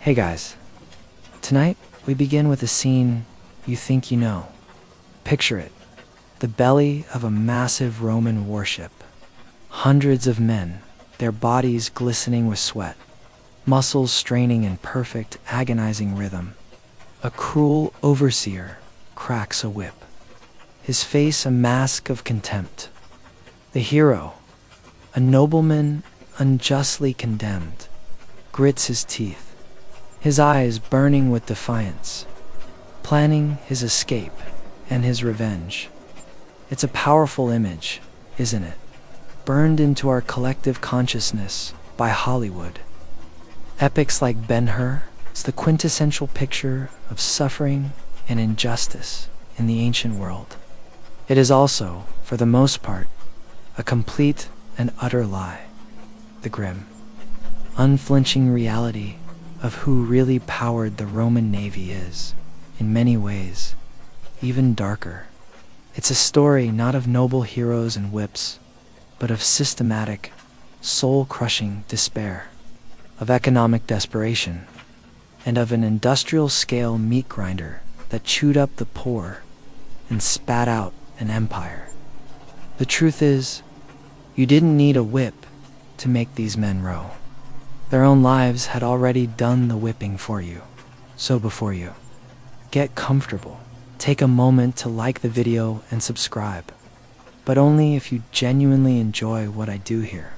Hey guys, tonight we begin with a scene you think you know. Picture it, the belly of a massive Roman warship. Hundreds of men, their bodies glistening with sweat, muscles straining in perfect, agonizing rhythm. A cruel overseer cracks a whip, his face a mask of contempt. The hero, a nobleman unjustly condemned, grits his teeth, his eyes burning with defiance, planning his escape and his revenge. It's a powerful image, isn't it? Burned into our collective consciousness by Hollywood. Epics like Ben-Hur is the quintessential picture of suffering and injustice in the ancient world. It is also, for the most part, a complete and utter lie. The grim, unflinching reality of who really powered the Roman navy is, in many ways, even darker. It's a story not of noble heroes and whips, but of systematic, soul-crushing despair, of economic desperation, and of an industrial-scale meat grinder that chewed up the poor and spat out an empire. The truth is, you didn't need a whip to make these men row. Their own lives had already done the whipping for you. So before you get comfortable, take a moment to like the video and subscribe, but only if you genuinely enjoy what I do here.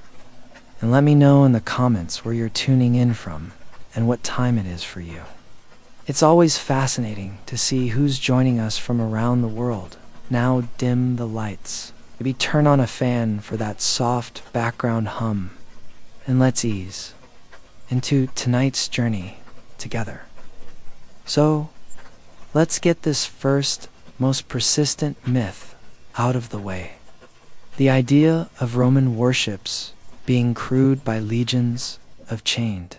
And let me know in the comments where you're tuning in from and what time it is for you. It's always fascinating to see who's joining us from around the world. Now dim the lights. Maybe turn on a fan for that soft background hum, and let's ease into tonight's journey together. So, let's get this first, most persistent myth out of the way. The idea of Roman warships being crewed by legions of chained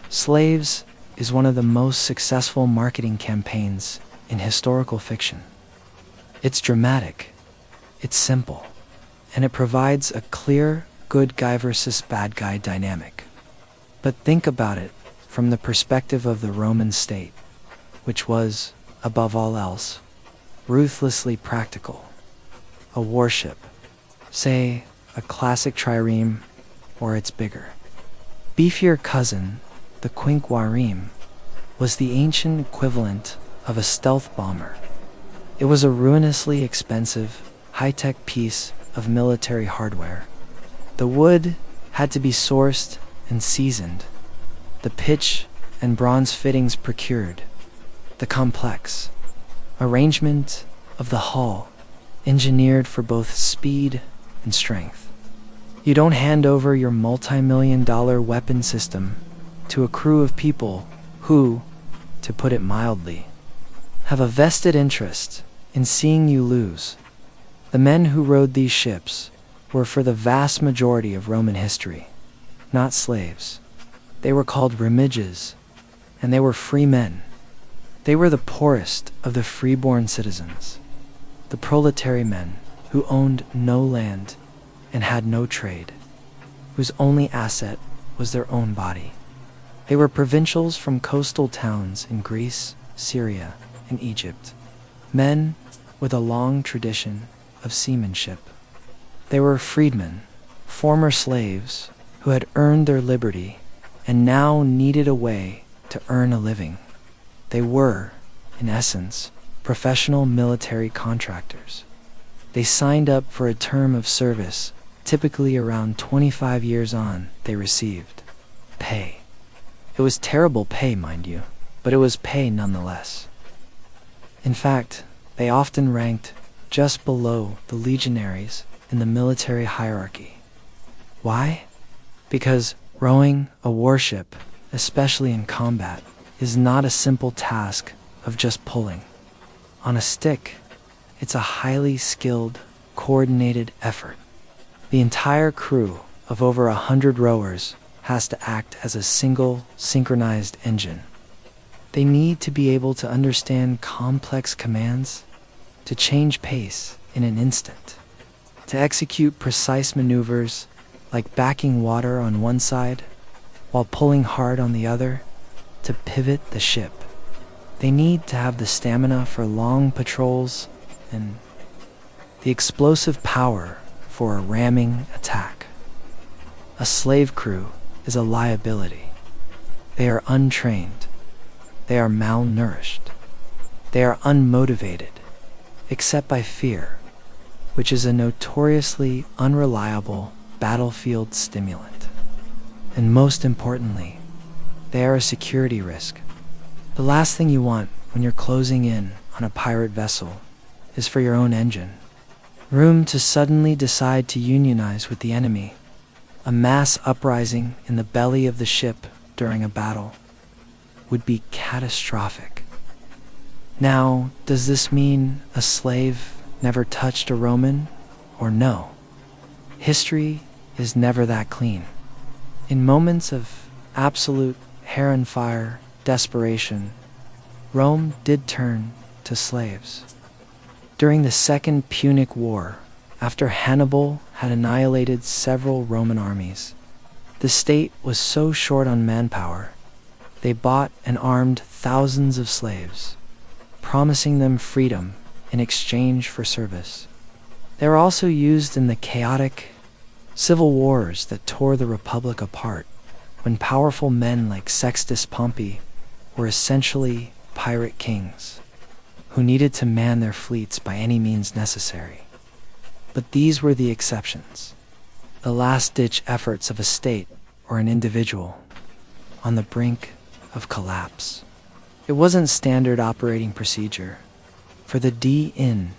slaves is one of the most successful marketing campaigns in historical fiction. It's dramatic, it's simple, and it provides a clear good guy versus bad guy dynamic. But think about it from the perspective of the Roman state, which was, above all else, ruthlessly practical. A warship, say a classic trireme or its bigger, beefier cousin, the quinquareme, was the ancient equivalent of a stealth bomber. It was a ruinously expensive, high-tech piece of military hardware. The wood had to be sourced and seasoned, the pitch and bronze fittings procured, the complex arrangement of the hull engineered for both speed and strength. You don't hand over your multi-million-dollar weapon system to a crew of people who, to put it mildly, have a vested interest in seeing you lose. The men who rowed these ships were for the vast majority of Roman history not slaves. They were called remiges, and they were free men. They were the poorest of the freeborn citizens, the proletary men who owned no land and had no trade, whose only asset was their own body. They were provincials from coastal towns in Greece, Syria, and Egypt, men with a long tradition of seamanship. They were freedmen, former slaves, who had earned their liberty and now needed a way to earn a living. They were, in essence, professional military contractors. They signed up for a term of service. Typically around 25 years on, they received pay. It was terrible pay, mind you, but it was pay nonetheless. In fact, they often ranked just below the legionaries in the military hierarchy. Why? Because rowing a warship, especially in combat, is not a simple task of just pulling on a stick. It's a highly skilled, coordinated effort. The entire crew of over 100 rowers has to act as a single, synchronized engine. They need to be able to understand complex commands, to change pace in an instant, to execute precise maneuvers like backing water on one side while pulling hard on the other, to pivot the ship. They need to have the stamina for long patrols and the explosive power for a ramming attack. A slave crew is a liability. They are untrained. They are malnourished. They are unmotivated, except by fear, which is a notoriously unreliable battlefield stimulant. And most importantly, they are a security risk. The last thing you want when you're closing in on a pirate vessel is for your own engine room to suddenly decide to unionize with the enemy. A mass uprising in the belly of the ship during a battle would be catastrophic. Now, does this mean a slave never touched a Roman, or no? History is never that clean. In moments of absolute hair and fire desperation, Rome did turn to slaves. During the Second Punic War, after Hannibal had annihilated several Roman armies, the state was so short on manpower, they bought and armed thousands of slaves, promising them freedom in exchange for service. They were also used in the chaotic civil wars that tore the Republic apart, when powerful men like Sextus Pompey were essentially pirate kings who needed to man their fleets by any means necessary. But these were the exceptions, the last-ditch efforts of a state or an individual on the brink of collapse. It wasn't standard operating procedure for the day-in,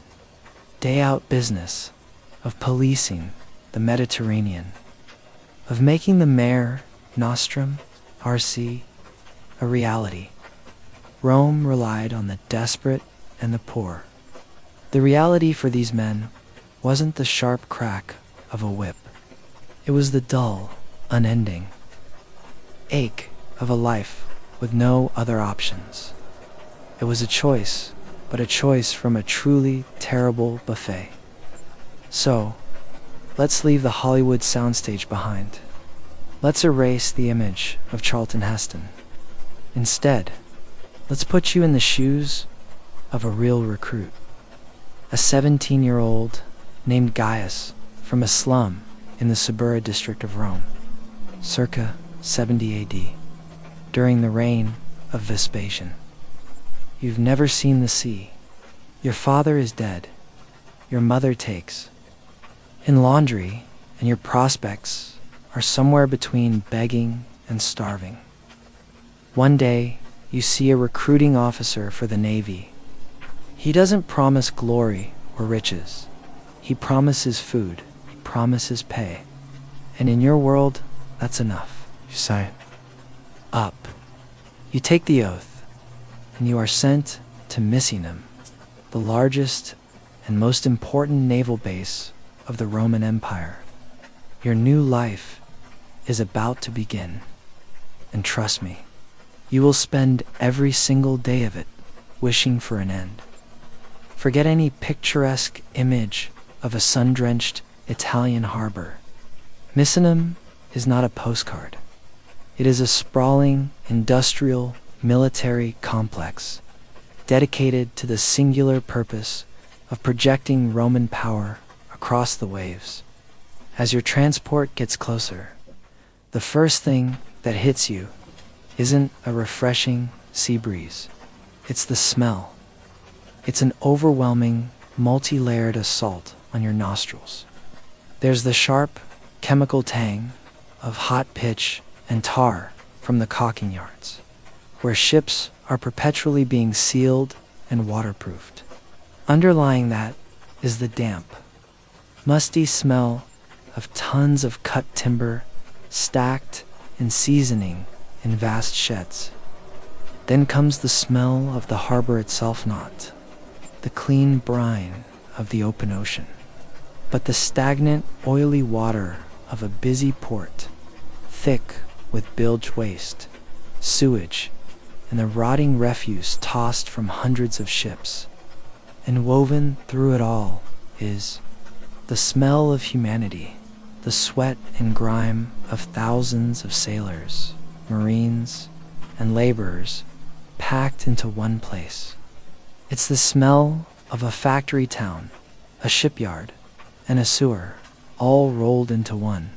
day-out business of policing the Mediterranean, of making the Mare Nostrum, RC, a reality. Rome relied on the desperate and the poor. The reality for these men wasn't the sharp crack of a whip. It was the dull, unending ache of a life with no other options. It was a choice, but a choice from a truly terrible buffet. So, let's leave the Hollywood soundstage behind. Let's erase the image of Charlton Heston. Instead, let's put you in the shoes of a real recruit. A 17-year-old named Gaius from a slum in the Suburra district of Rome, circa 70 AD, during the reign of Vespasian. You've never seen the sea. Your father is dead. Your mother takes in laundry, and your prospects are somewhere between begging and starving. One day, you see a recruiting officer for the Navy. He doesn't promise glory or riches. He promises food. He promises pay. And in your world, that's enough. You sign up. You take the oath, and you are sent to Misenum, the largest and most important naval base of the Roman Empire. Your new life is about to begin. And trust me, you will spend every single day of it wishing for an end. Forget any picturesque image of a sun-drenched Italian harbor. Misenum is not a postcard. It is a sprawling, industrial, military complex dedicated to the singular purpose of projecting Roman power across the waves. As your transport gets closer, the first thing that hits you isn't a refreshing sea breeze. It's the smell. It's an overwhelming, multi-layered assault on your nostrils. There's the sharp, chemical tang of hot pitch and tar from the caulking yards, where ships are perpetually being sealed and waterproofed. Underlying that is the damp, musty smell of tons of cut timber stacked and seasoning in vast sheds. Then comes the smell of the harbor itself, not the clean brine of the open ocean, but the stagnant, oily water of a busy port, thick with bilge waste, sewage, and the rotting refuse tossed from hundreds of ships. And woven through it all is the smell of humanity, the sweat and grime of thousands of sailors, marines, and laborers packed into one place. It's the smell of a factory town, a shipyard, and a sewer, all rolled into one.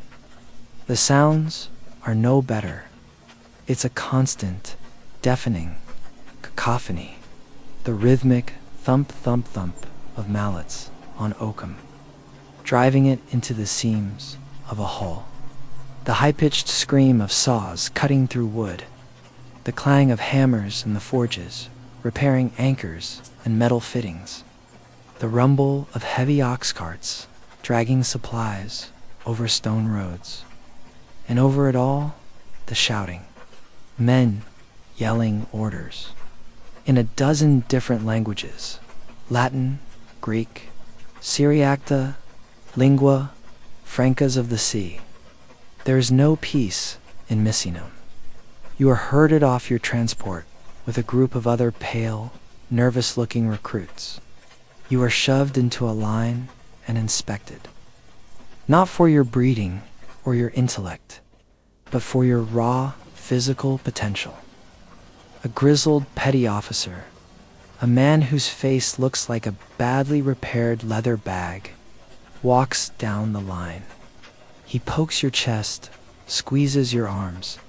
The sounds are no better. It's a constant, deafening cacophony, the rhythmic thump, thump, thump of mallets on oakum, driving it into the seams of a hull. The high-pitched scream of saws cutting through wood, the clang of hammers in the forges, repairing anchors and metal fittings, the rumble of heavy ox carts dragging supplies over stone roads, and over it all, the shouting, men yelling orders in a dozen different languages: Latin, Greek, Syriacta, lingua francas of the sea. There is no peace in Misenum. You are herded off your transport with a group of other pale, nervous-looking recruits. You are shoved into a line and inspected, not for your breeding or your intellect, but for your raw physical potential. A grizzled petty officer, a man whose face looks like a badly repaired leather bag, walks down the line. He pokes your chest, squeezes your arms.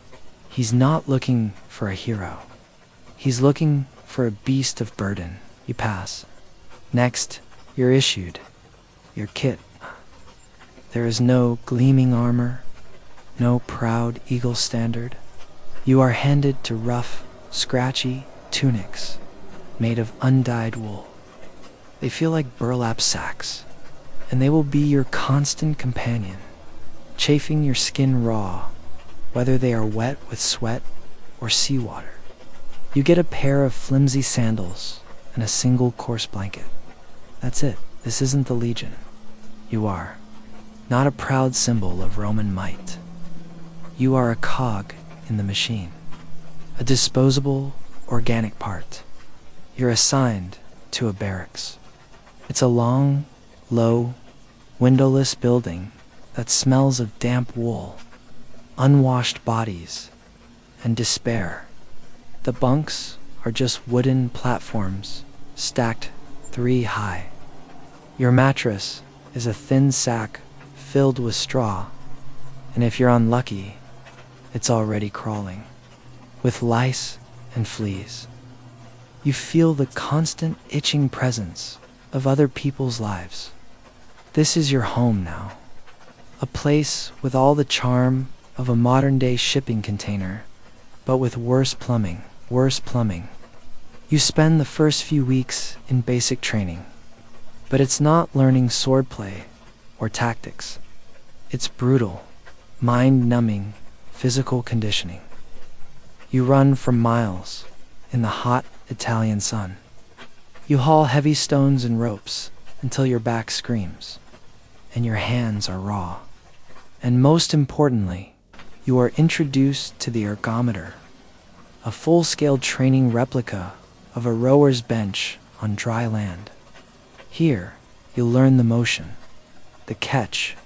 He's not looking for a hero. He's looking for a beast of burden. You pass. Next, you're issued your kit. There is no gleaming armor, no proud eagle standard. You are handed to rough, scratchy tunics made of undyed wool. They feel like burlap sacks, and they will be your constant companion, chafing your skin raw, whether they are wet with sweat or seawater. You get a pair of flimsy sandals and a single coarse blanket. That's it. This isn't the Legion. You are not a proud symbol of Roman might. You are a cog in the machine, a disposable, organic part. You're assigned to a barracks. It's a long, low, windowless building that smells of damp wool, unwashed bodies, and despair. The bunks are just wooden platforms stacked 3 high. Your mattress is a thin sack filled with straw, and if you're unlucky, it's already crawling with lice and fleas. You feel the constant itching presence of other people's lives. This is your home now. A place with all the charm of a modern-day shipping container, but with worse plumbing. You spend the first few weeks in basic training, but it's not learning swordplay or tactics. It's brutal, mind-numbing physical conditioning. You run for miles in the hot Italian sun. You haul heavy stones and ropes until your back screams, and your hands are raw. And most importantly, you are introduced to the ergometer, a full-scale training replica of a rower's bench on dry land. Here, you'll learn the motion, the catch,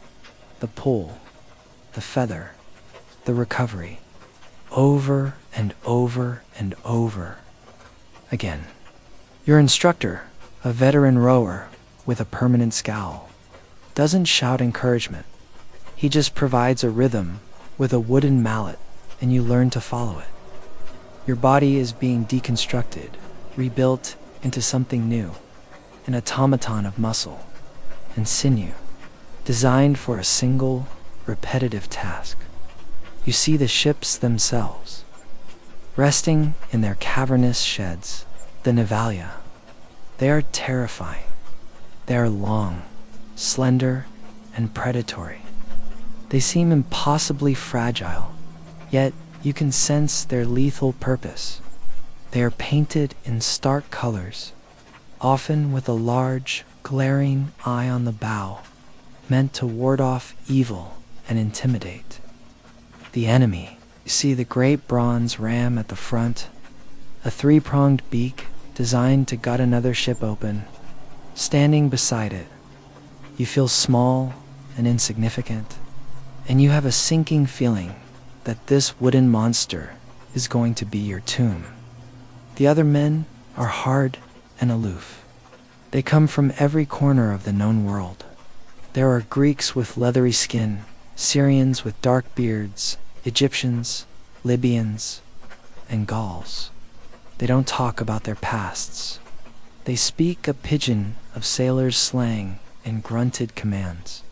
the pull, the feather, the recovery, over and over and over again. Your instructor, a veteran rower with a permanent scowl, doesn't shout encouragement. He just provides a rhythm with a wooden mallet, and you learn to follow it. Your body is being deconstructed, rebuilt into something new, an automaton of muscle and sinew, designed for a single, repetitive task. You see the ships themselves, resting in their cavernous sheds, the Navalia. They are terrifying. They are long, slender, and predatory. They seem impossibly fragile, yet you can sense their lethal purpose. They are painted in stark colors, often with a large, glaring eye on the bow, meant to ward off evil and intimidate the enemy. You see the great bronze ram at the front, a 3-pronged beak designed to gut another ship open. Standing beside it, you feel small and insignificant, and you have a sinking feeling that this wooden monster is going to be your tomb. The other men are hard and aloof. They come from every corner of the known world. There are Greeks with leathery skin, Syrians with dark beards, Egyptians, Libyans, and Gauls. They don't talk about their pasts. They speak a pidgin of sailors' slang and grunted commands.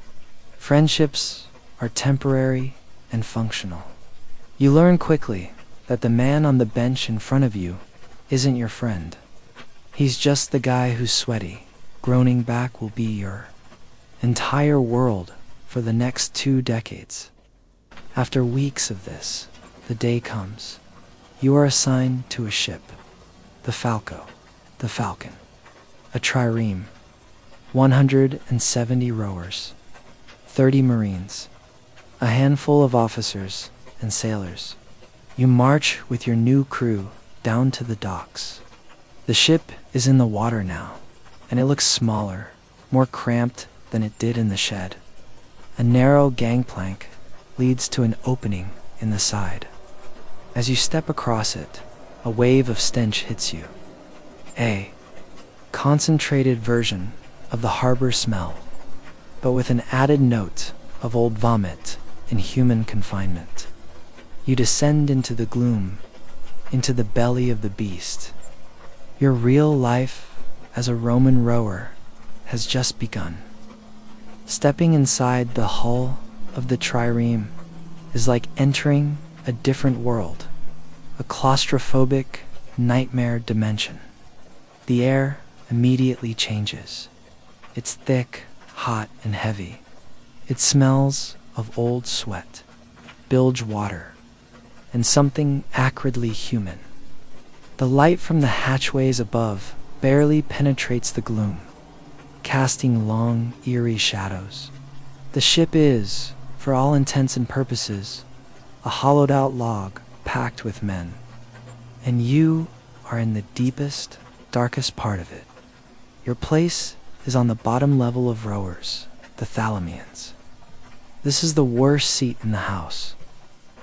Friendships are temporary and functional. You learn quickly that the man on the bench in front of you isn't your friend. He's just the guy who's sweaty. Groaning back will be your entire world for the next 2 decades. After weeks of this, the day comes. You are assigned to a ship, the Falcon, a trireme, 170 rowers, 30 Marines, a handful of officers and sailors. You march with your new crew down to the docks. The ship is in the water now, and it looks smaller, more cramped than it did in the shed. A narrow gangplank leads to an opening in the side. As you step across it, a wave of stench hits you. A concentrated version of the harbor smell, but with an added note of old vomit and human confinement. You descend into the gloom, into the belly of the beast. Your real life as a Roman rower has just begun. Stepping inside the hull of the trireme is like entering a different world, a claustrophobic nightmare dimension. The air immediately changes. It's thick, hot, and heavy. It smells of old sweat, bilge water, and something acridly human. The light from the hatchways above barely penetrates the gloom, casting long, eerie shadows. The ship is, for all intents and purposes, a hollowed-out log packed with men. And you are in the deepest, darkest part of it. Your place is on the bottom level of rowers, the Thalamians. This is the worst seat in the house.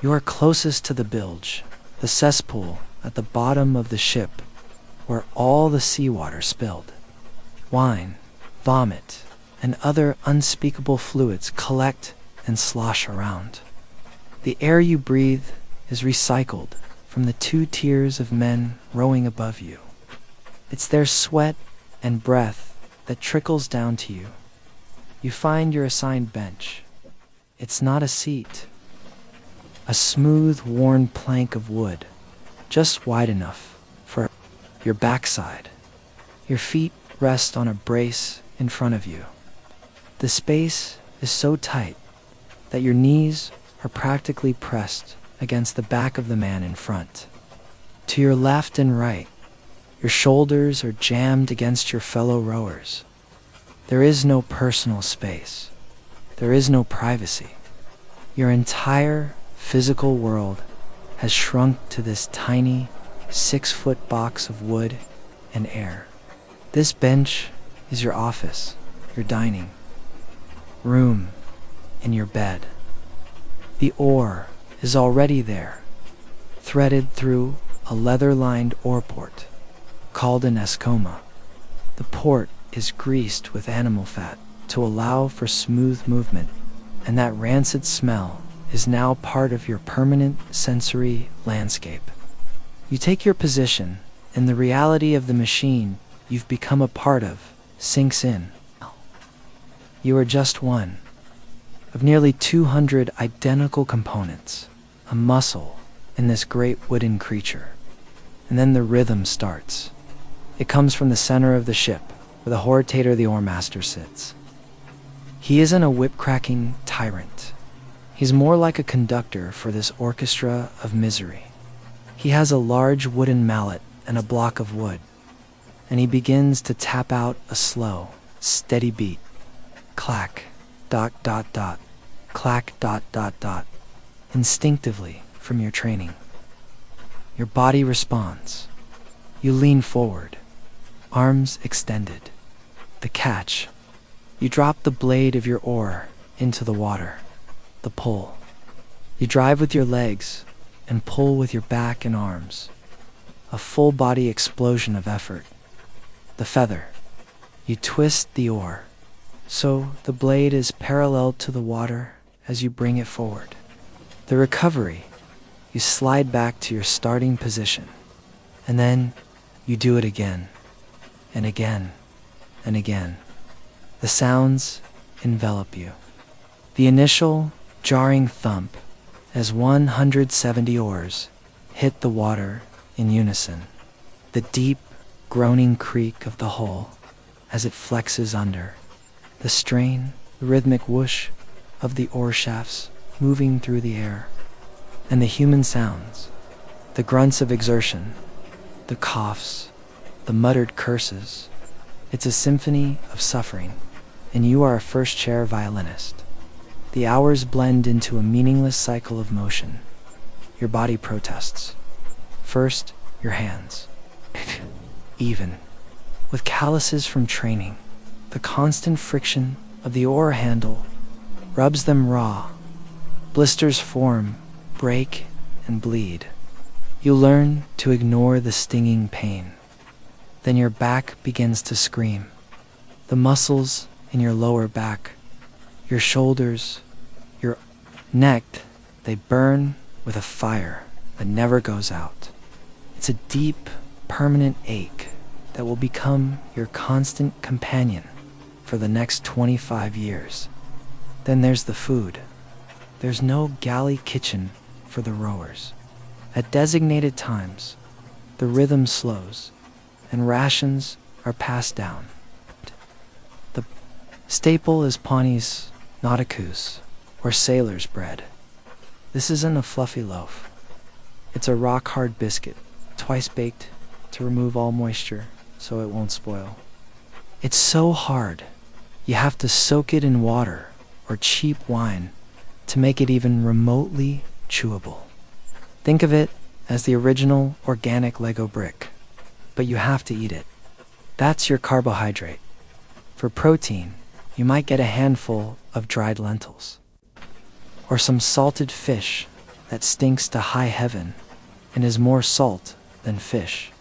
You are closest to the bilge, the cesspool at the bottom of the ship, where all the seawater spilled. Wine, vomit, and other unspeakable fluids collect and slosh around. The air you breathe is recycled from the 2 tiers of men rowing above you. It's their sweat and breath that trickles down to you. You find your assigned bench. It's not a seat. A smooth, worn plank of wood, just wide enough for your backside. Your feet rest on a brace in front of you. The space is so tight that your knees are practically pressed against the back of the man in front. To your left and right, your shoulders are jammed against your fellow rowers. There is no personal space. There is no privacy. Your entire physical world has shrunk to this tiny 6-foot box of wood and air. This bench is your office, your dining room, and your bed. The oar is already there, threaded through a leather-lined oarport called an escoma. The port is greased with animal fat to allow for smooth movement, and that rancid smell is now part of your permanent sensory landscape. You take your position, and the reality of the machine you've become a part of sinks in. You are just one of nearly 200 identical components, a muscle in this great wooden creature. And then the rhythm starts. It comes from the center of the ship, where the hortator, the oarmaster, sits. He isn't a whip-cracking tyrant. He's more like a conductor for this orchestra of misery. He has a large wooden mallet and a block of wood, and he begins to tap out a slow, steady beat. Clack, dot, dot, dot, clack, dot, dot, dot, instinctively from your training. Your body responds. You lean forward, arms extended. The catch. You drop the blade of your oar into the water. The pull. You drive with your legs, and pull with your back and arms. A full-body explosion of effort. The feather. You twist the oar, so the blade is parallel to the water as you bring it forward. The recovery. You slide back to your starting position, and then you do it again, and again, and again. The sounds envelop you. The initial jarring thump as 170 oars hit the water in unison. The deep, groaning creak of the hull as it flexes under. The strain, the rhythmic whoosh of the oar shafts moving through the air. And the human sounds, the grunts of exertion, the coughs, the muttered curses. It's a symphony of suffering, and you are a first-chair violinist. The hours blend into a meaningless cycle of motion. Your body protests. First, your hands. Even. With calluses from training, the constant friction of the oar handle rubs them raw. Blisters form, break, and bleed. You learn to ignore the stinging pain. Then your back begins to scream. The muscles in your lower back, your shoulders, your neck, they burn with a fire that never goes out. It's a deep, permanent ache that will become your constant companion for the next 25 years. Then there's the food. There's no galley kitchen for the rowers. At designated times, the rhythm slows and rations are passed down. The staple is Pawnee's nauticus, or sailor's bread. This isn't a fluffy loaf. It's a rock-hard biscuit, twice baked to remove all moisture so it won't spoil. It's so hard, you have to soak it in water or cheap wine to make it even remotely chewable. Think of it as the original organic Lego brick, but you have to eat it. That's your carbohydrate. For protein, you might get a handful of dried lentils, or some salted fish that stinks to high heaven and is more salt than fish.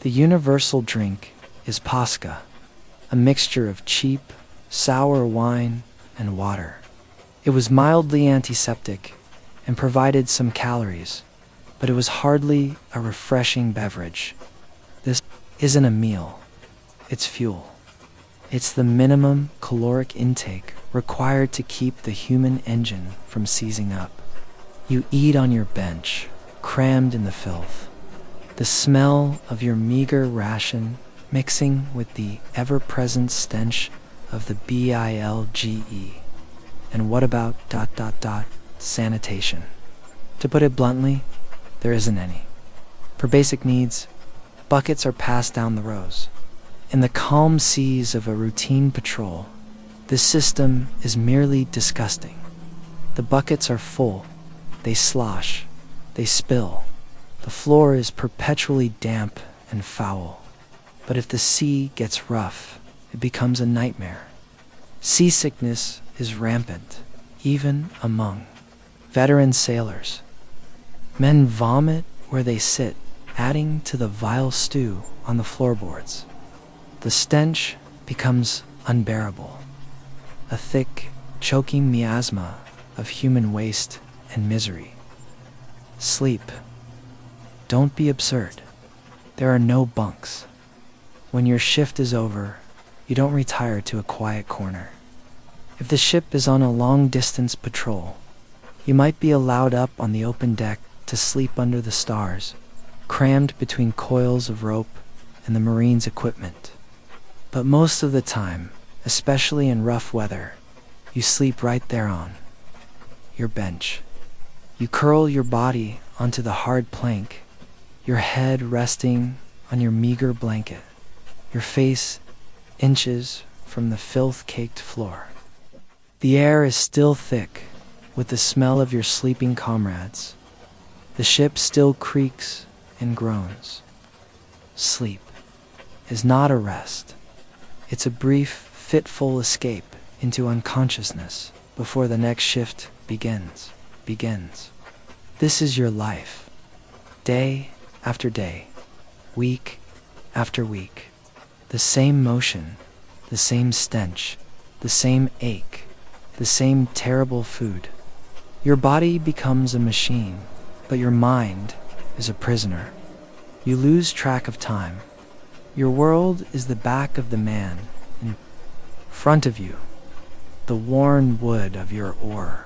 The universal drink is pasca, a mixture of cheap, sour wine and water. It was mildly antiseptic and provided some calories, but it was hardly a refreshing beverage. This isn't a meal, it's fuel. It's the minimum caloric intake required to keep the human engine from seizing up. You eat on your bench, crammed in the filth. The smell of your meager ration mixing with the ever-present stench of the bilge. And what about ... sanitation? To put it bluntly, there isn't any. For basic needs, buckets are passed down the rows. In the calm seas of a routine patrol, this system is merely disgusting. The buckets are full, they slosh, they spill. The floor is perpetually damp and foul. But if the sea gets rough, it becomes a nightmare. Seasickness is rampant, even among veteran sailors. Men vomit where they sit, adding to the vile stew on the floorboards. The stench becomes unbearable, a thick, choking miasma of human waste and misery. Sleep. Don't be absurd. There are no bunks. When your shift is over, you don't retire to a quiet corner. If the ship is on a long-distance patrol, you might be allowed up on the open deck to sleep under the stars, crammed between coils of rope and the Marine's equipment. But most of the time, especially in rough weather, you sleep right there on your bench. You curl your body onto the hard plank, your head resting on your meager blanket, your face inches from the filth-caked floor. The air is still thick with the smell of your sleeping comrades. The ship still creaks and groans. Sleep is not a rest. It's a brief, fitful escape into unconsciousness before the next shift begins. This this is your life. Day after day, week after week. The same motion, the same stench, the same ache, the same terrible food. Your body becomes a machine, but your mind is a prisoner. You lose track of time. Your world is the back of the man in front of you, the worn wood of your oar,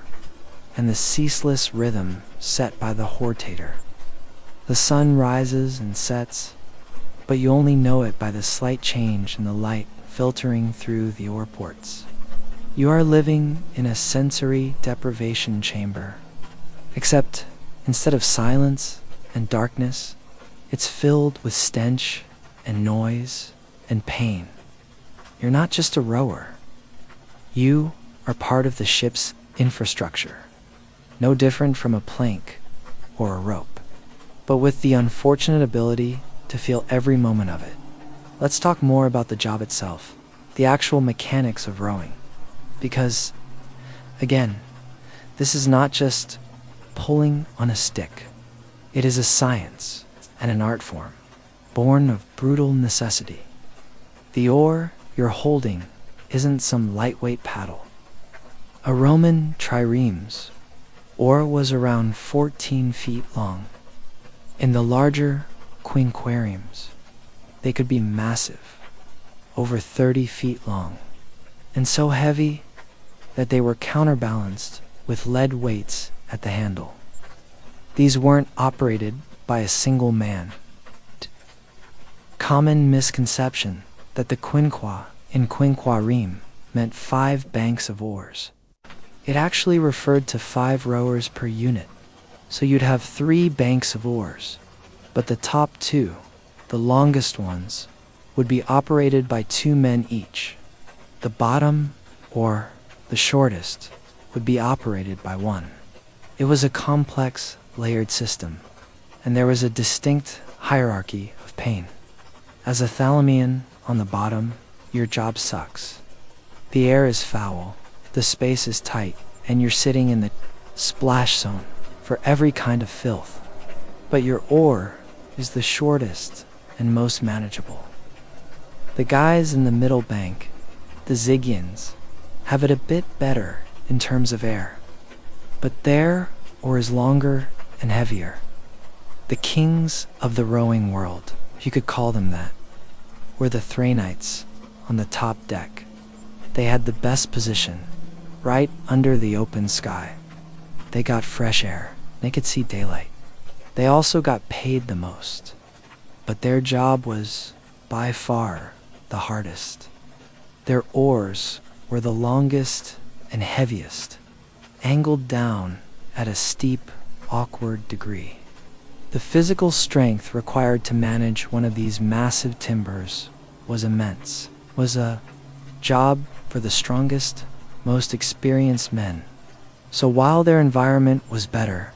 and the ceaseless rhythm set by the hortator. The sun rises and sets, but you only know it by the slight change in the light filtering through the oar ports. You are living in a sensory deprivation chamber, except instead of silence and darkness, it's filled with stench and noise and pain. You're not just a rower. You are part of the ship's infrastructure, no different from a plank or a rope, but with the unfortunate ability to feel every moment of it. Let's talk more about the job itself, the actual mechanics of rowing. Because, again, this is not just pulling on a stick. It is a science and an art form, born of brutal necessity. The oar you're holding isn't some lightweight paddle. A Roman triremes oar was around 14 feet long. In the larger quinqueremes, they could be massive, over 30 feet long, and so heavy that they were counterbalanced with lead weights at the handle. These weren't operated by a single man. Common misconception that the quinqua in quinquareme meant 5 banks of oars. It actually referred to 5 rowers per unit, so you'd have 3 banks of oars, but the top 2, the longest ones, would be operated by 2 men each. The bottom, or the shortest, would be operated by 1. It was a complex, layered system, and there was a distinct hierarchy of pain. As a Thalamian on the bottom, your job sucks. The air is foul, the space is tight, and you're sitting in the splash zone for every kind of filth. But your oar is the shortest and most manageable. The guys in the middle bank, the Zygians, have it a bit better in terms of air, but their oar is longer and heavier. The kings of the rowing world, if you could call them that, were the Thranites on the top deck. They had the best position, right under the open sky. They got fresh air, they could see daylight. They also got paid the most, but their job was by far the hardest. Their oars were the longest and heaviest, angled down at a steep, awkward degree. The physical strength required to manage one of these massive timbers was immense, was a job for the strongest, most experienced men. So while their environment was better,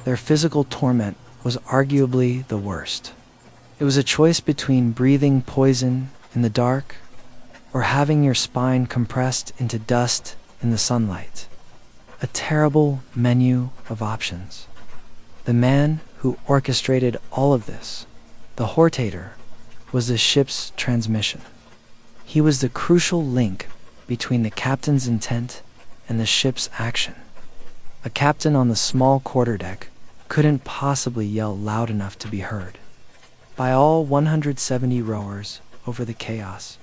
their physical torment was arguably the worst. It was a choice between breathing poison in the dark or having your spine compressed into dust in the sunlight. A terrible menu of options. The man who orchestrated all of this, the hortator, was the ship's transmission. He was the crucial link between the captain's intent and the ship's action. A captain on the small quarterdeck couldn't possibly yell loud enough to be heard by all 170 rowers over the chaos.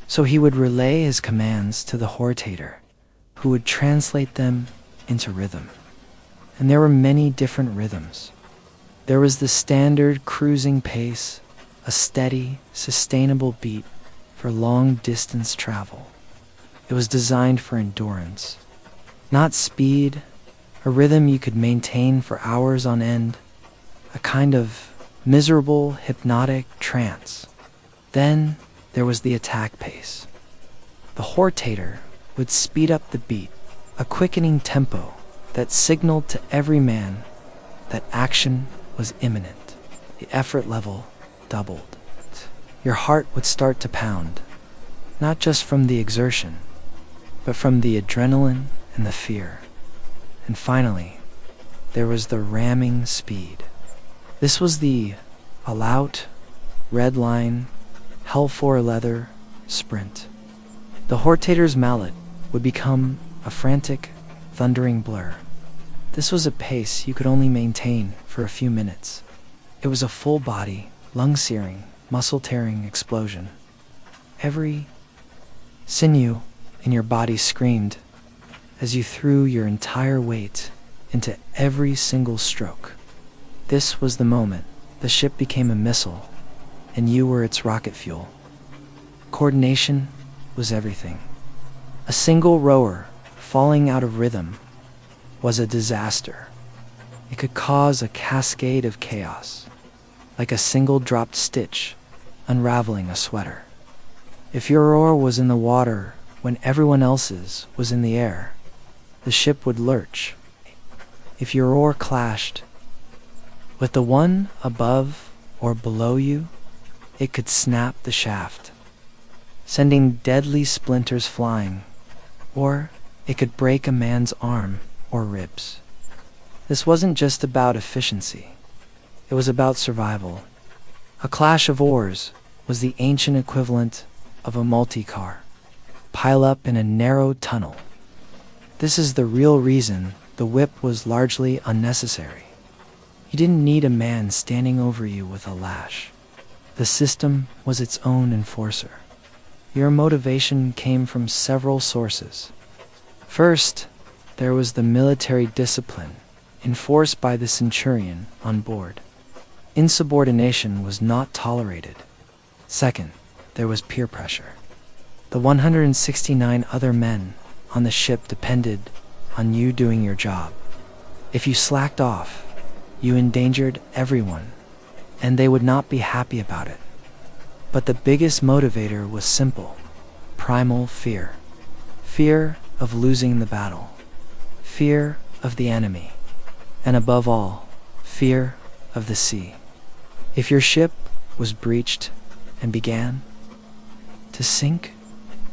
So he would relay his commands to the hortator, who would translate them into rhythm. And there were many different rhythms. There was the standard cruising pace, a steady, sustainable beat for long-distance travel. It was designed for endurance, not speed, a rhythm you could maintain for hours on end, a kind of miserable, hypnotic trance. Then there was the attack pace. The hortator would speed up the beat, a quickening tempo that signaled to every man that action was imminent. The effort level doubled. Your heart would start to pound, not just from the exertion, but from the adrenaline and the fear. And finally, there was the ramming speed. This was the all-out, red line, hell for leather sprint. The hortator's mallet would become a frantic, thundering blur. This was a pace you could only maintain for a few minutes. It was a full-body, lung-searing, muscle-tearing explosion. Every sinew in your body screamed as you threw your entire weight into every single stroke. This was the moment the ship became a missile, and you were its rocket fuel. Coordination was everything. A single rower falling out of rhythm was a disaster. It could cause a cascade of chaos, like a single dropped stitch unraveling a sweater. If your oar was in the water when everyone else's was in the air, the ship would lurch. If your oar clashed with the one above or below you, it could snap the shaft, sending deadly splinters flying, or it could break a man's arm or ribs. This wasn't just about efficiency. It was about survival. A clash of oars was the ancient equivalent of a multi-car pile up in a narrow tunnel. This is the real reason the whip was largely unnecessary. You didn't need a man standing over you with a lash. The system was its own enforcer. Your motivation came from several sources. First, there was the military discipline enforced by the centurion on board. Insubordination was not tolerated. Second, there was peer pressure. The 169 other men on the ship depended on you doing your job. If you slacked off, you endangered everyone, and they would not be happy about it. But the biggest motivator was simple: primal fear. Fear of losing the battle. Fear of the enemy. And above all, fear of the sea. If your ship was breached and began to sink,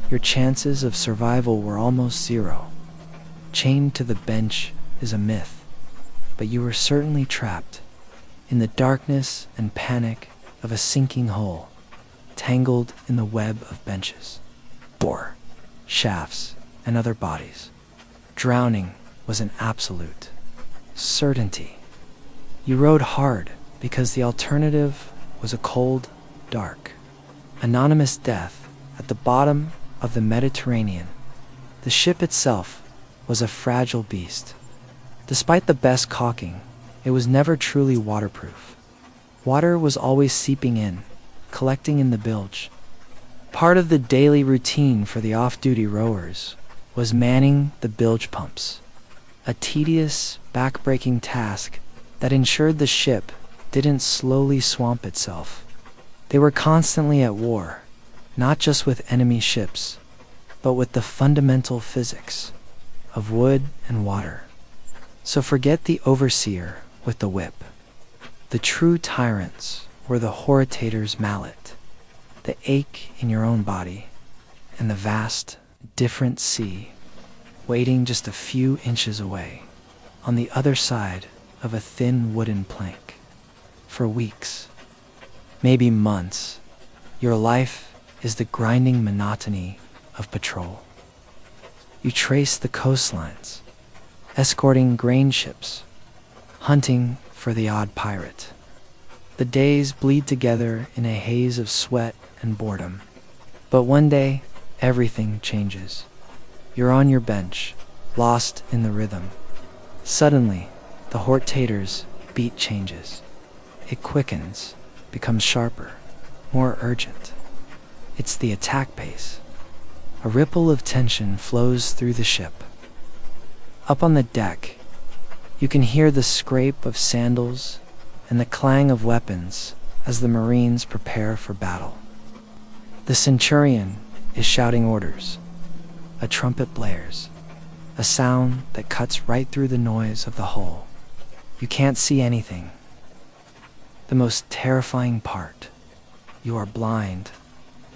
your chances of survival were almost zero. Chained to the bench is a myth, but you were certainly trapped in the darkness and panic of a sinking hull, tangled in the web of benches, oar, shafts, and other bodies. Drowning was an absolute certainty. You rowed hard because the alternative was a cold, dark, anonymous death at the bottom of the Mediterranean. The ship itself was a fragile beast. Despite the best caulking, it was never truly waterproof. Water was always seeping in, collecting in the bilge. Part of the daily routine for the off-duty rowers was manning the bilge pumps, a tedious, back-breaking task that ensured the ship didn't slowly swamp itself. They were constantly at war, not just with enemy ships, but with the fundamental physics of wood and water. So forget the overseer with the whip. The true tyrants were the hortator's mallet, the ache in your own body, and the vast, different sea waiting just a few inches away on the other side of a thin wooden plank. For weeks, maybe months, your life is the grinding monotony of patrol. You trace the coastlines, escorting grain ships, hunting for the odd pirate. The days bleed together in a haze of sweat and boredom. But one day, everything changes. You're on your bench, lost in the rhythm. Suddenly, the hortator's beat changes. It quickens, becomes sharper, more urgent. It's the attack pace. A ripple of tension flows through the ship. Up on the deck, you can hear the scrape of sandals and the clang of weapons as the Marines prepare for battle. The centurion is shouting orders. A trumpet blares, a sound that cuts right through the noise of the hull. You can't see anything. The most terrifying part: you are blind,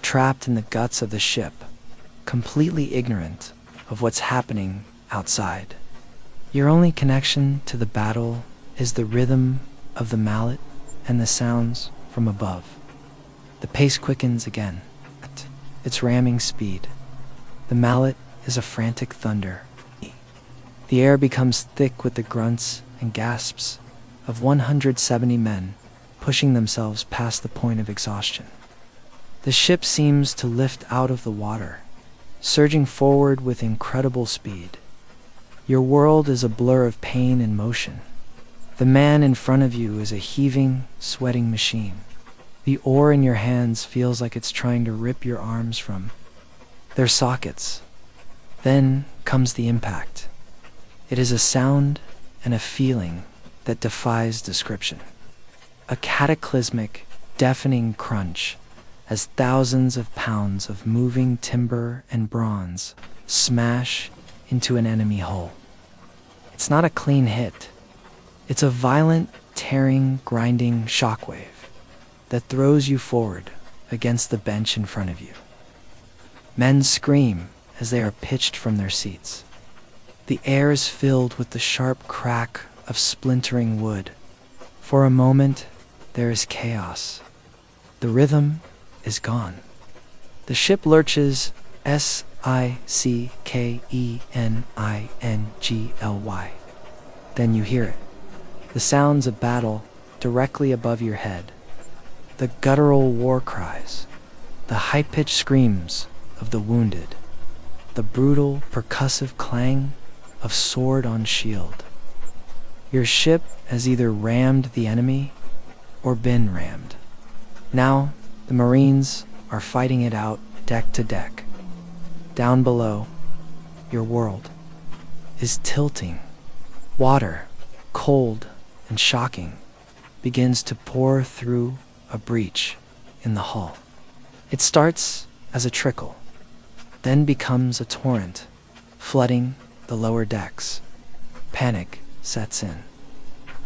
trapped in the guts of the ship, completely ignorant of what's happening outside. Your only connection to the battle is the rhythm of the mallet and the sounds from above. The pace quickens again at its ramming speed. The mallet is a frantic thunder. The air becomes thick with the grunts and gasps of 170 men pushing themselves past the point of exhaustion. The ship seems to lift out of the water, surging forward with incredible speed. Your world is a blur of pain and motion. The man in front of you is a heaving, sweating machine. The oar in your hands feels like it's trying to rip your arms from their sockets. Then comes the impact. It is a sound and a feeling that defies description. A cataclysmic, deafening crunch as thousands of pounds of moving timber and bronze smash into an enemy hull. It's not a clean hit. It's a violent, tearing, grinding shockwave that throws you forward against the bench in front of you. Men scream as they are pitched from their seats. The air is filled with the sharp crack of splintering wood. For a moment, there is chaos. The rhythm is gone. The ship lurches sickkeningly. Then you hear it. The sounds of battle directly above your head. The guttural war cries. The high-pitched screams of the wounded. The brutal, percussive clang of sword on shield. Your ship has either rammed the enemy or been rammed. Now, the Marines are fighting it out deck to deck. Down below, your world is tilting. Water, cold and shocking, begins to pour through a breach in the hull. It starts as a trickle, then becomes a torrent, flooding the lower decks. Panic sets in.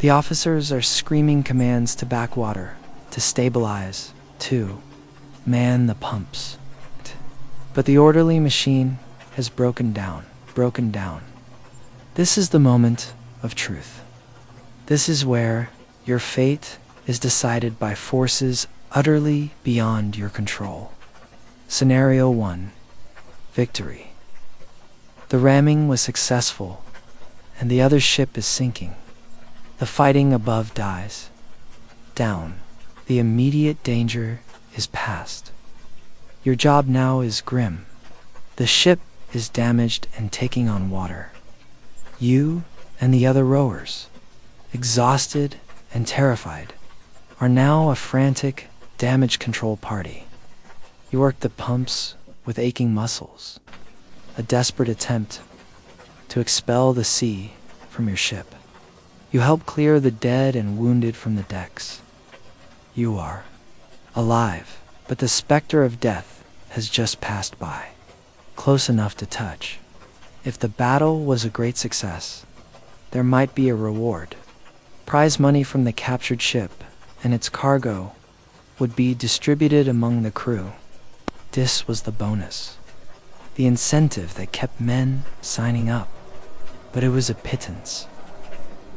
The officers are screaming commands to backwater, to stabilize, to man the pumps. But the orderly machine has broken down. This is the moment of truth. This is where your fate is decided by forces utterly beyond your control. Scenario 1. Victory. The ramming was successful, and the other ship is sinking. The fighting above dies down. The immediate danger is past. Your job now is grim. The ship is damaged and taking on water. You and the other rowers, exhausted and terrified, are now a frantic damage control party. You work the pumps with aching muscles, a desperate attempt to expel the sea from your ship. You help clear the dead and wounded from the decks. You are alive, but the specter of death has just passed by, close enough to touch. If the battle was a great success, there might be a reward. Prize money from the captured ship and its cargo would be distributed among the crew. This was the bonus, the incentive that kept men signing up. But it was a pittance.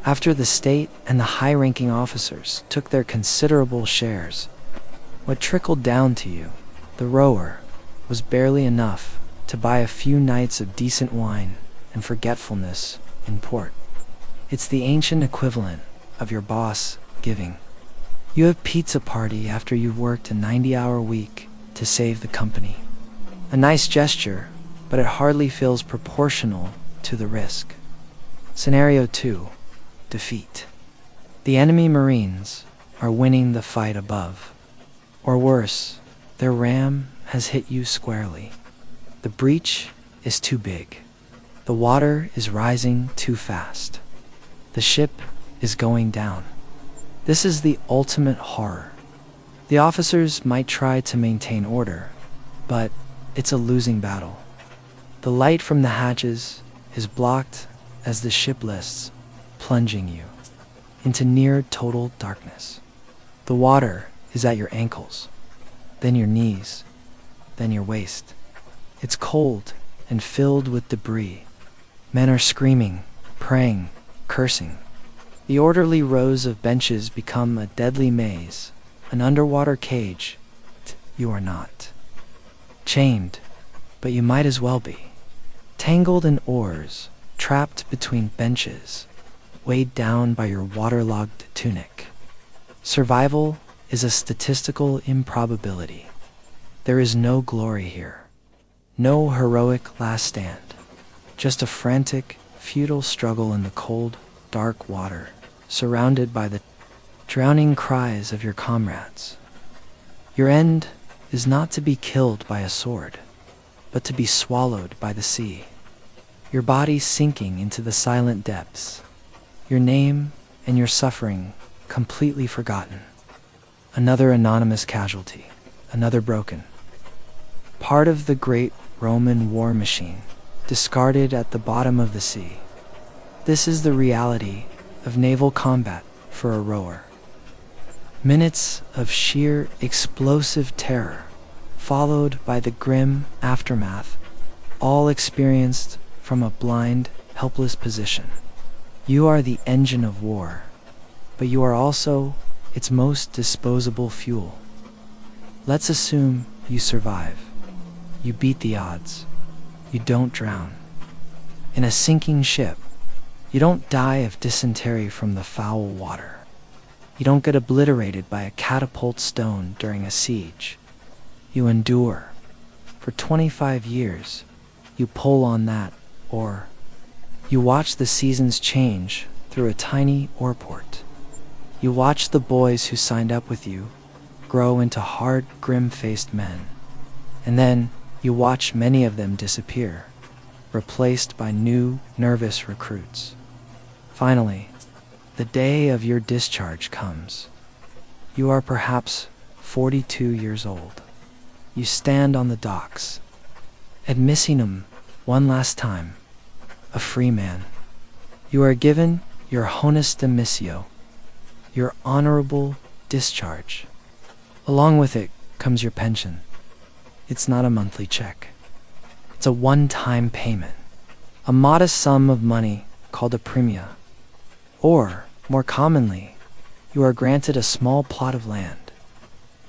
After the state and the high-ranking officers took their considerable shares, what trickled down to you, the rower, was barely enough to buy a few nights of decent wine and forgetfulness in port. It's the ancient equivalent of your boss giving. You have pizza party after you've worked a 90-hour week to save the company. A nice gesture, but it hardly feels proportional to the risk. Scenario 2. Defeat. The enemy Marines are winning the fight above. Or worse, their ram has hit you squarely. The breach is too big. The water is rising too fast. The ship is going down. This is the ultimate horror. The officers might try to maintain order, but it's a losing battle. The light from the hatches is blocked as the ship lists, plunging you into near total darkness. The water is at your ankles, then your knees, then your waist. It's cold and filled with debris. Men are screaming, praying, cursing. The orderly rows of benches become a deadly maze, an underwater cage. You are not chained, but you might as well be. Tangled in oars, trapped between benches, weighed down by your waterlogged tunic. Survival is a statistical improbability. There is no glory here, no heroic last stand, just a frantic, futile struggle in the cold, dark water, surrounded by the drowning cries of your comrades. Your end is not to be killed by a sword, but to be swallowed by the sea. Your body sinking into the silent depths, your name and your suffering completely forgotten. Another anonymous casualty, another broken part of the great Roman war machine, discarded at the bottom of the sea. This is the reality of naval combat for a rower. Minutes of sheer explosive terror, followed by the grim aftermath, all experienced from a blind, helpless position. You are the engine of war, but you are also its most disposable fuel. Let's assume you survive. You beat the odds. You don't drown. In a sinking ship, you don't die of dysentery from the foul water. You don't get obliterated by a catapult stone during a siege. You endure. For 25 years, you pull on that, or you watch the seasons change through a tiny oarport. You watch the boys who signed up with you grow into hard, grim-faced men. And then you watch many of them disappear, replaced by new, nervous recruits. Finally, the day of your discharge comes. You are perhaps 42 years old. You stand on the docks, admissing one last time, a free man. You are given your honus demissio, your honorable discharge. Along with it comes your pension. It's not a monthly check. It's a one-time payment, a modest sum of money called a premia. Or, more commonly, you are granted a small plot of land.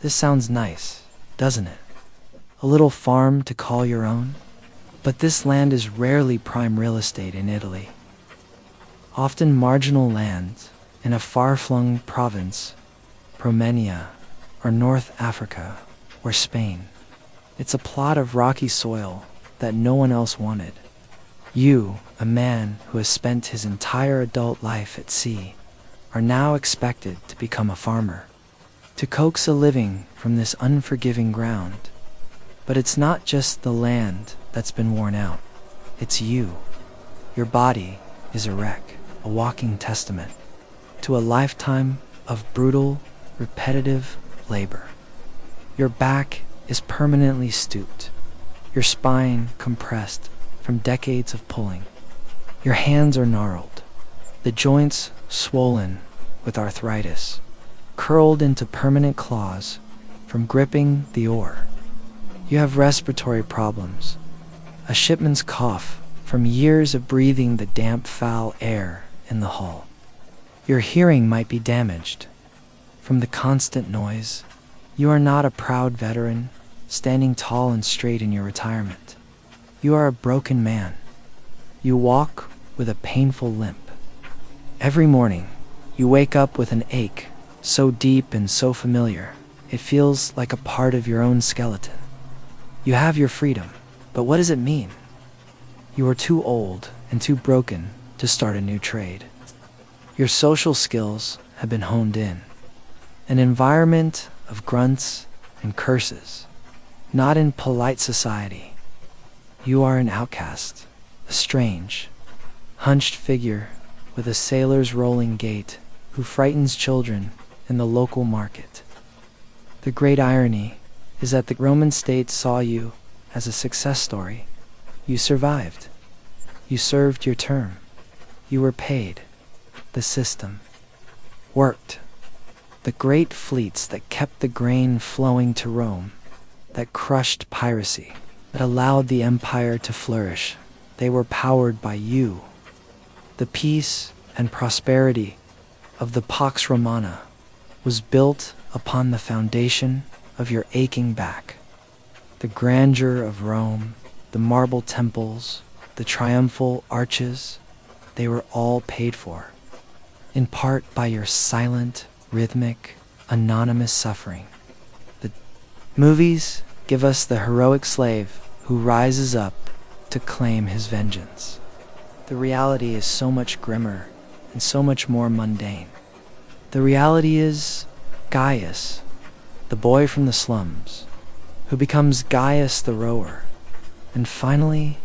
This sounds nice, doesn't it? A little farm to call your own? But this land is rarely prime real estate in Italy. Often marginal land in a far-flung province, Romania, or North Africa, or Spain. It's a plot of rocky soil that no one else wanted. You, a man who has spent his entire adult life at sea, are now expected to become a farmer, to coax a living from this unforgiving ground. But it's not just the land that's been worn out. It's you. Your body is a wreck, a walking testament to a lifetime of brutal, repetitive labor. Your back is permanently stooped, your spine compressed from decades of pulling. Your hands are gnarled, the joints swollen with arthritis, curled into permanent claws from gripping the oar. You have respiratory problems, a shipman's cough from years of breathing the damp, foul air in the hull. Your hearing might be damaged from the constant noise. You are not a proud veteran, standing tall and straight in your retirement. You are a broken man. You walk with a painful limp. Every morning, you wake up with an ache so deep and so familiar, it feels like a part of your own skeleton. You have your freedom, but what does it mean? You are too old and too broken to start a new trade. Your social skills have been honed in. An environment of grunts and curses, not in polite society. You are an outcast, a strange, hunched figure with a sailor's rolling gait who frightens children in the local market. The great irony is that the Roman state saw you as a success story. You survived. You served your term. You were paid. The system worked. The great fleets that kept the grain flowing to Rome, that crushed piracy, that allowed the empire to flourish, they were powered by you. The peace and prosperity of the Pax Romana was built upon the foundation of your aching back. The grandeur of Rome, the marble temples, the triumphal arches, they were all paid for, in part by your silent, rhythmic, anonymous suffering. The movies give us the heroic slave who rises up to claim his vengeance. The reality is so much grimmer and so much more mundane. The reality is Gaius, the boy from the slums, who becomes Gaius the rower, and finally,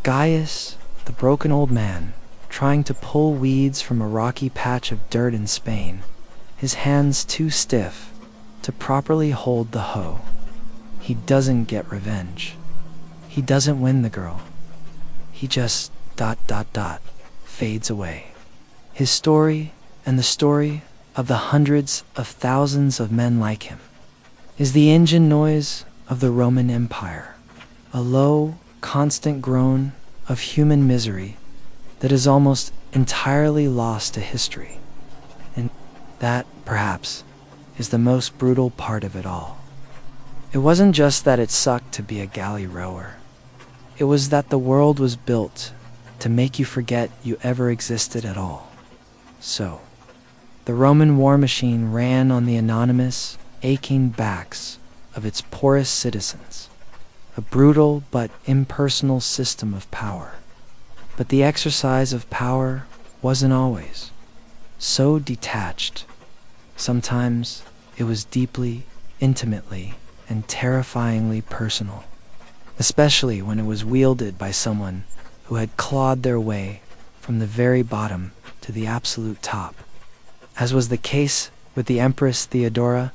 Gaius, the broken old man, trying to pull weeds from a rocky patch of dirt in Spain, his hands too stiff to properly hold the hoe. He doesn't get revenge. He doesn't win the girl. He just ... fades away. His story, and the story of the hundreds of thousands of men like him, is the engine noise of the Roman Empire, a low, constant groan of human misery that is almost entirely lost to history. And that, perhaps, is the most brutal part of it all. It wasn't just that it sucked to be a galley rower. It was that the world was built to make you forget you ever existed at all. So, the Roman war machine ran on the anonymous, aching backs of its poorest citizens, a brutal but impersonal system of power. But the exercise of power wasn't always so detached. Sometimes it was deeply, intimately, and terrifyingly personal, especially when it was wielded by someone who had clawed their way from the very bottom to the absolute top, as was the case with the Empress Theodora ...